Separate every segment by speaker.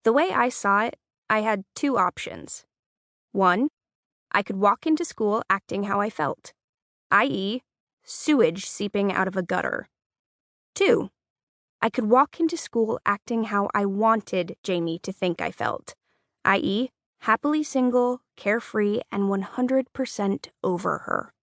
Speaker 1: The way I saw it, I had two options. One, I could walk into school acting how I felt, i.e., sewage seeping out of a gutter. Two, I could walk into school acting how I wanted Jamie to think I felt, i.e., happily single, carefree, and 100% over her.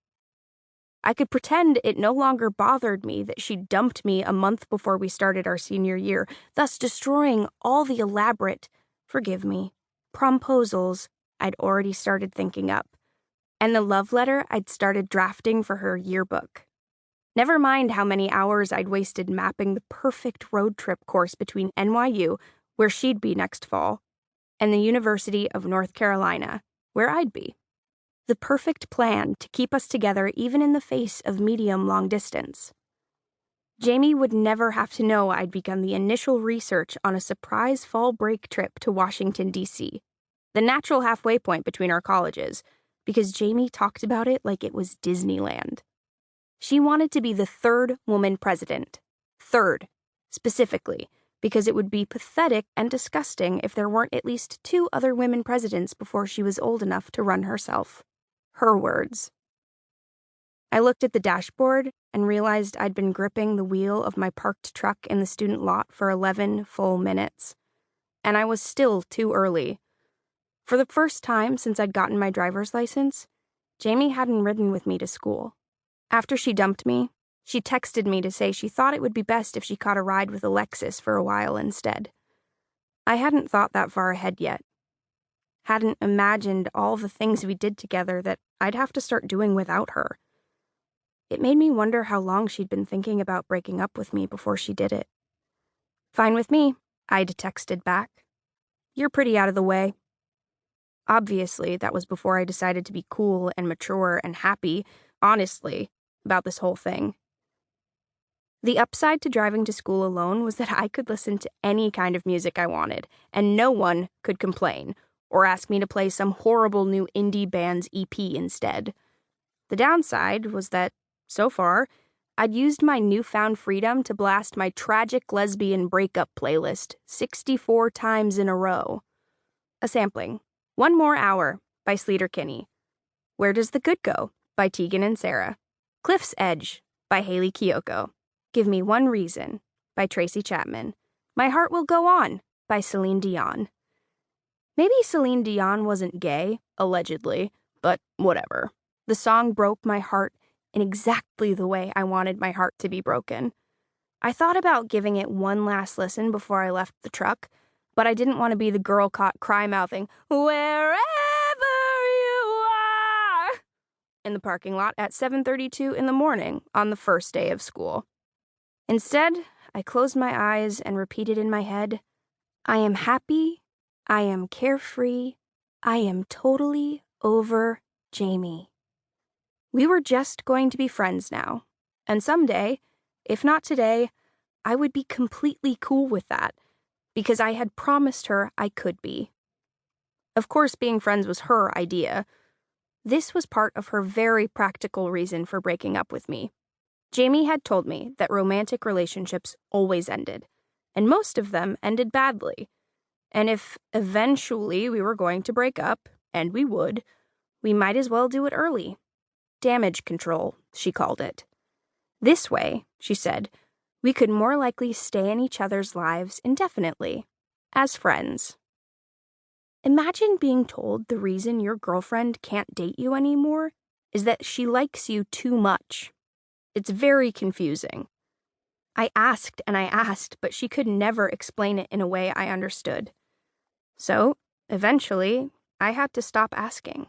Speaker 1: I could pretend it no longer bothered me that she dumped me a month before we started our senior year, thus destroying all the elaborate, forgive me, promposals I'd already started thinking up, and the love letter I'd started drafting for her yearbook. Never mind how many hours I'd wasted mapping the perfect road trip course between NYU, where she'd be next fall, and the University of North Carolina, where I'd be. The perfect plan to keep us together even in the face of medium-long distance. Jamie would never have to know I'd begun the initial research on a surprise fall break trip to Washington, D.C., the natural halfway point between our colleges, because Jamie talked about it like it was Disneyland. She wanted to be the third woman president. Third, specifically, because it would be pathetic and disgusting if there weren't at least two other women presidents before she was old enough to run herself. Her words. I looked at the dashboard and realized I'd been gripping the wheel of my parked truck in the student lot for 11 full minutes. And I was still too early. For the first time since I'd gotten my driver's license, Jamie hadn't ridden with me to school. After she dumped me, she texted me to say she thought it would be best if she caught a ride with Alexis for a while instead. I hadn't thought that far ahead yet. Hadn't imagined all the things we did together that I'd have to start doing without her. It made me wonder how long she'd been thinking about breaking up with me before she did it. Fine with me, I'd texted back. You're pretty out of the way. Obviously, that was before I decided to be cool and mature and happy, honestly, about this whole thing. The upside to driving to school alone was that I could listen to any kind of music I wanted, and no one could complain or ask me to play some horrible new indie band's EP instead. The downside was that, so far, I'd used my newfound freedom to blast my tragic lesbian breakup playlist 64 times in a row. A sampling. One More Hour by Sleater-Kinney. Where Does the Good Go by Tegan and Sarah. Cliff's Edge by Hayley Kiyoko. Give Me One Reason by Tracy Chapman. My Heart Will Go On by Celine Dion. Maybe Celine Dion wasn't gay, allegedly, but whatever. The song broke my heart in exactly the way I wanted my heart to be broken. I thought about giving it one last listen before I left the truck, but I didn't want to be the girl caught cry-mouthing, "Wherever you are," in the parking lot at 7:32 in the morning on the first day of school. Instead, I closed my eyes and repeated in my head, I am happy, I am carefree, I am totally over Jamie. We were just going to be friends now, and someday, if not today, I would be completely cool with that, because I had promised her I could be. Of course, being friends was her idea. This was part of her very practical reason for breaking up with me. Jamie had told me that romantic relationships always ended, and most of them ended badly. And if eventually we were going to break up, and we would, we might as well do it early. Damage control, she called it. This way, she said, we could more likely stay in each other's lives indefinitely, as friends. Imagine being told the reason your girlfriend can't date you anymore is that she likes you too much. It's very confusing. I asked and I asked, but she could never explain it in a way I understood. So, eventually, I had to stop asking.